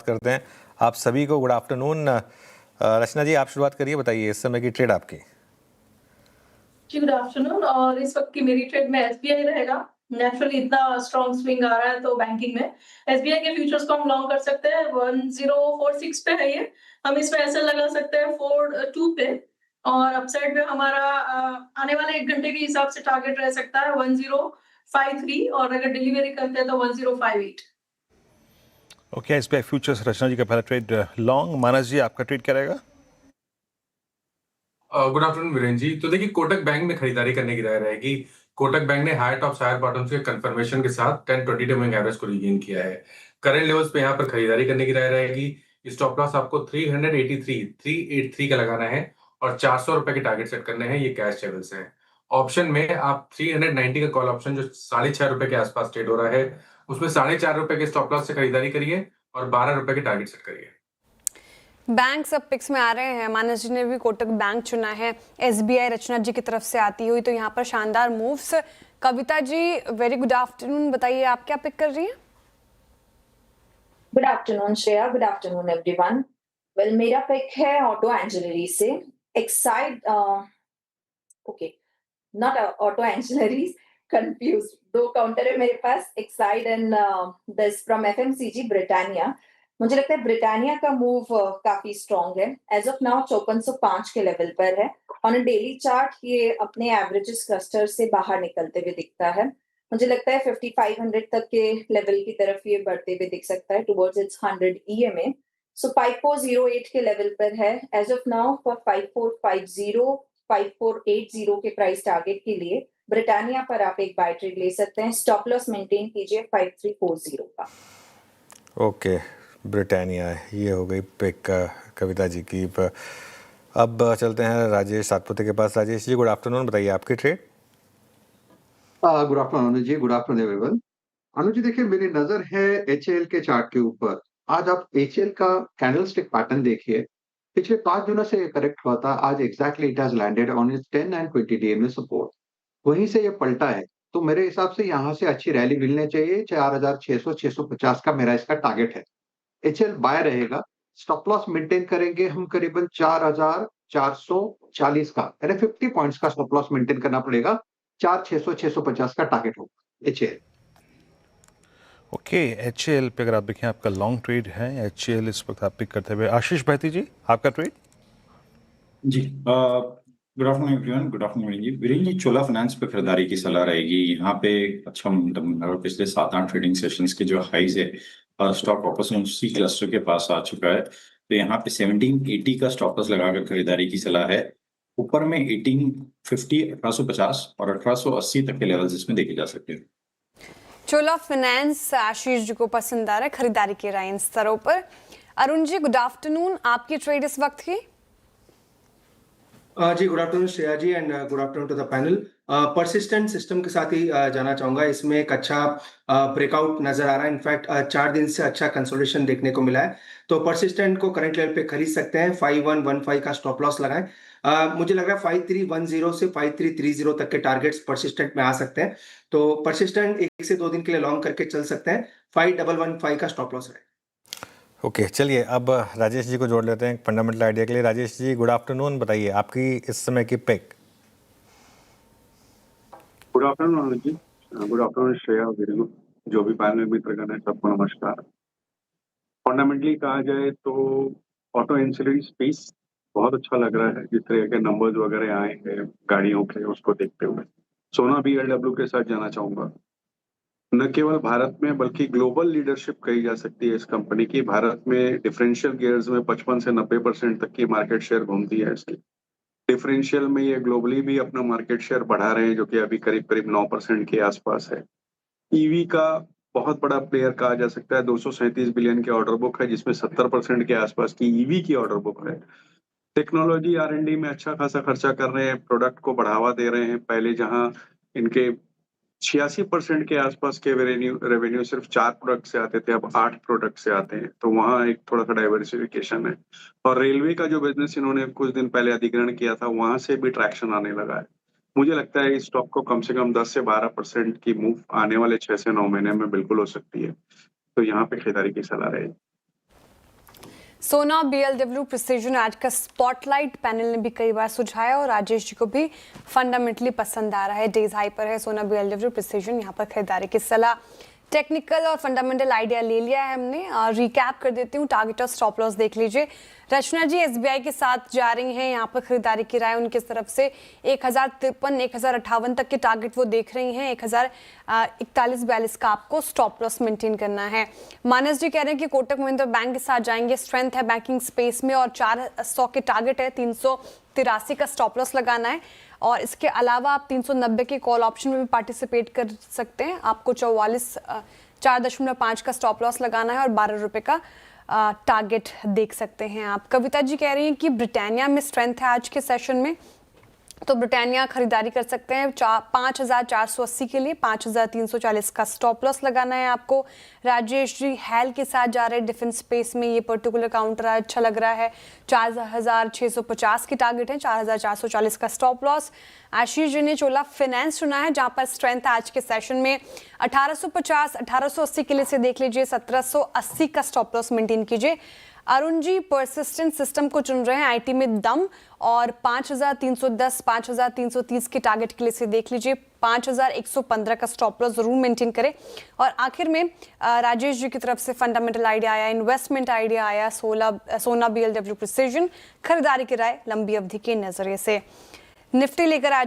शुरुआत करते हैं। आप सभी को गुड आफ्टरनून। रचना जी, आप शुरुआत करिए, बताइए इस समय की ट्रेड आपकी। जी गुड आफ्टरनून। और इस वक्त की मेरी ट्रेड में एसबीआई रहेगा। नेचुरली इतना स्ट्रॉन्ग स्विंग आ रहा है तो बैंकिंग में एसबीआई के फ्यूचर्स को हम लॉन्ग कर सकते हैं। 1046 पे है ये, हम इसमें ऐसे लगा सकते हैं 42 पे। और अपसाइड में हमारा आने वाले 1 घंटे के हिसाब से टारगेट रह सकता है 1053, और अगर डिलीवरी करते हैं तो 1058। ओके, एसबीआई फ्यूचर्स रचना जी का पहला ट्रेड लॉन्ग। मानस जी, आपका ट्रेड क्या रहेगा? गुड आफ्टरनून वीरेंद्र जी। तो देखिए, कोटक बैंक में खरीदारी करने की राय रहेगी। कोटक बैंक ने हाई टॉप हायर बॉटम्स के कंफर्मेशन के साथ 10-20 मूविंग एवरेज को रीगेन किया है। करंट लेवल्स पे यहाँ पर खरीदारी करने की राय रहेगी। स्टॉप लॉस आपको 383 का लगाना है और 400 रुपए के टारगेट सेट करने हैं। ये कैश लेवल्स हैं। ऑप्शन में आप 390 का कॉल ऑप्शन जो 6.5 रुपए के आसपास ट्रेड हो रहा है, उसमें 4.5 रुपए के स्टॉप लॉस से खरीदारी करिए और 12 रुपए के टारगेट सेट करिए। बैंक सब पिक्स में आ रहे हैं। मानस जी ने भी कोटक बैंक चुना है। एसबीआई रचना जी की तरफ से आती हुई, तो यहाँ पर शानदार moves. Kavita ji, very good afternoon, बताइए आप क्या पिक कर रही हैं? Good afternoon Shreya, good afternoon everyone. Well, मेरा पिक है ऑटो एंजिलरी से Exide. Okay, not auto ancillaries, confuse. 2 counter है मेरे पास, Exide and this from FMCG Britannia. मुझे लगता है ब्रिटानिया का मूव काफी स्ट्रॉन्ग है। एज ऑफ नाउ 5405 के लेवल पर है। ऑन अ डेली चार्ट ये अपने एवरेजेस क्लस्टर से बाहर निकलते हुए दिखता है। मुझे लगता है 5500 तक के लेवल की तरफ ये बढ़ते हुए दिख सकता है टुवर्ड्स इट्स 100 EMA। सो 5408 के लेवल पर है एज ऑफ नाउ। फॉर 5450 5480 के प्राइस टारगेट के लिए ब्रिटानिया पर आप एक बाय ट्रेड ले सकते हैं। स्टॉप लॉस मेंटेन कीजिए 5340 का। ओके, ब्रिटानिया ये हो गई पिक कविता जी की। अब चलते हैं राजेश सातपुते के पास। राजेश जी, गुड आफ्टरनून, बताइए आपकी ट्रेड। गुड आफ्टरनून अनुज जी, गुड आफ्टरनून एवरीवन। अनुज जी, देखिए मेरी नजर है एचएएल के चार्ट के ऊपर। आज आप एचएएल का कैंडलस्टिक पैटर्न देखिए। पिछले 5 दिनों से ये करेक्ट हुआ था। आज exactly it has landed on it's 10 and 20 DMA support. वहीं से ये पलटा है, तो मेरे हिसाब से यहाँ से अच्छी रैली मिलनी चाहिए। 4600-650 का मेरा इसका टारगेट है। एचएल बाय रहेगा। स्टॉप लॉस मेंटेन करेंगे हम करीबन 4440 का, यानी 50 पॉइंट्स का स्टॉप लॉस मेंटेन करना पड़ेगा। 4600-650 का टारगेट होगा एचएल। ओके, एचएएल पे अगर आप देखें, आपका लॉन्ग ट्रेड है एचएएल इस वक्त आप पिक करते हुए। आशीष बहती जी, आपका ट्रेड। जी good afternoon everyone, good afternoon Virendra ji. Chola finance पे खरीदारी की सलाह रहेगी। यहाँ पे अच्छा मतलब पिछले 7-8 ट्रेडिंग सेशंस के जो हाईज है, स्टॉक वापस उसी क्लस्टर के पास आ चुका है। तो यहाँ पे 1780 का स्टॉप लॉस लगाकर खरीदारी की सलाह है। ऊपर में 1850, 1850 और 1880 तक के लेवल्स इसमें देखे जा सकते हैं। चोला फाइनेंस आशीष जी को पसंद आ रहा है, खरीदारी की राय इन स्तरों पर। अरुण जी, गुड आफ्टरनून, आपकी ट्रेड इस वक्त की। जी good afternoon Shreya ji, and good afternoon to the panel. Persistent system के साथ ही जाना चाहूंगा। इसमें एक अच्छा ब्रेकआउट नजर आ रहा है। इनफैक्ट 4 दिन से अच्छा कंसोलिडेशन देखने को मिला है। तो परसिस्टेंट को करंट लेवल पे खरीद सकते हैं। 5115 का स्टॉप लॉस लगाएं। मुझे लग रहा है 5310 से 5330 तक के टारगेट्स परसिस्टेंट में आ सकते हैं। तो परसिस्टेंट 1 से 2 दिन के लिए लॉन्ग करके चल सकते हैं। 5115 का स्टॉप लॉस है। ओके, चलिए अब राजेश जी को जोड़ लेते हैं फंडामेंटल आइडिया के लिए। राजेश जी, गुड आफ्टरनून, बताइए आपकी इस समय की पिक। गुड आफ्टरनून अनुज जी, गुड आफ्टरनून श्रेया, वीरू, जो भी पैनल मित्रगण है सबको नमस्कार। फंडामेंटली कहा जाए तो ऑटो एंसिलरी स्पेस बहुत अच्छा लग रहा है। जिस तरह के नंबर्स वगैरह आए हैं गाड़ियों के, उसको देखते हुए सोना BLW के साथ जाना चाहूंगा। न केवल भारत में बल्कि ग्लोबल लीडरशिप कही जा सकती है इस कंपनी की। भारत में डिफरेंशियल गियर्स में 55 से 90% तक की मार्केट शेयर घूमती है इसकी। डिफरेंशियल में ये ग्लोबली भी अपना मार्केट शेयर बढ़ा रहे हैं, जो कि अभी करीब करीब 9% के आसपास है। ईवी का बहुत बड़ा प्लेयर कहा जा सकता है। 237 बिलियन के ऑर्डर बुक है, जिसमें 70% के आसपास की ईवी की ऑर्डर बुक है। टेक्नोलॉजी R&D में अच्छा खासा खर्चा कर रहे हैं, प्रोडक्ट को बढ़ावा दे रहे हैं। पहले जहां इनके 86% के आसपास के रेवेन्यू सिर्फ 4 प्रोडक्ट से आते थे, अब 8 प्रोडक्ट से आते हैं। तो वहां एक थोड़ा सा डाइवर्सिफिकेशन है। और रेलवे का जो बिजनेस इन्होंने कुछ दिन पहले अधिग्रहण किया था, वहां से भी ट्रैक्शन आने लगा है। मुझे लगता है इस स्टॉक को कम से कम 10 से 12% की मूव आने वाले 6 से 9 महीने में बिल्कुल हो सकती है। तो यहाँ पे खरीदारी की सलाह रहेगी। सोना BLW प्रिसीजन आज का स्पॉटलाइट पैनल ने भी कई बार सुझाया और राजेश जी को भी फंडामेंटली पसंद आ रहा है। डेज हाई पर है सोना BLW प्रिसीजन, यहाँ पर खरीदारी की सलाह। टेक्निकल और फंडामेंटल आइडिया ले लिया है हमने। रिकैप कर देती हूँ, टारगेट और स्टॉप लॉस देख लीजिए। रचना जी SBI के साथ जा रही हैं, यहाँ पर खरीदारी की राय उनकी तरफ से 1053 1058 तक के टारगेट वो देख रही हैं। 1041-42 का आपको स्टॉप लॉस मेंटेन करना है। मानस जी कह रहे हैं कि कोटक महिंद्रा बैंक के साथ जाएंगे, स्ट्रेंथ है बैंकिंग स्पेस में और 400 के टारगेट है, 383 का स्टॉप लॉस लगाना है। और इसके अलावा आप 390 के कॉल ऑप्शन में भी पार्टिसिपेट कर सकते हैं। आपको 4.5 का स्टॉप लॉस लगाना है और 12 रुपए का टारगेट देख सकते हैं आप। कविता जी कह रही हैं कि ब्रिटानिया में स्ट्रेंथ है आज के सेशन में, तो ब्रिटानिया खरीदारी कर सकते हैं 5480 के लिए। 5340 का स्टॉप लॉस लगाना है आपको। राजेश जी हैल के साथ जा रहे हैं डिफेंस स्पेस में, ये पर्टिकुलर काउंटर अच्छा लग रहा है। 4650 की टारगेट है, 4440 का स्टॉप लॉस। आशीष जी ने चोला फाइनेंस चुना है, जहां पर स्ट्रेंथ आज के सेशन में 1850 1880 के लिए से देख लीजिए। 1780 का स्टॉप लॉस मेंटेन कीजिए। अरुण जी परसिस्टेंट सिस्टम को चुन रहे हैं, आईटी में दम, और 5310 5330 के टारगेट के लिए से देख लीजिए। 5115 का स्टॉप लॉस जरूर मेंटेन करें। और आखिर में राजेश जी की तरफ से फंडामेंटल आइडिया आया, इन्वेस्टमेंट आइडिया आया, सोना BLW प्रिसीजन, खरीदारी की राय लंबी अवधि के नजरिए से। निफ्टी लेकर आ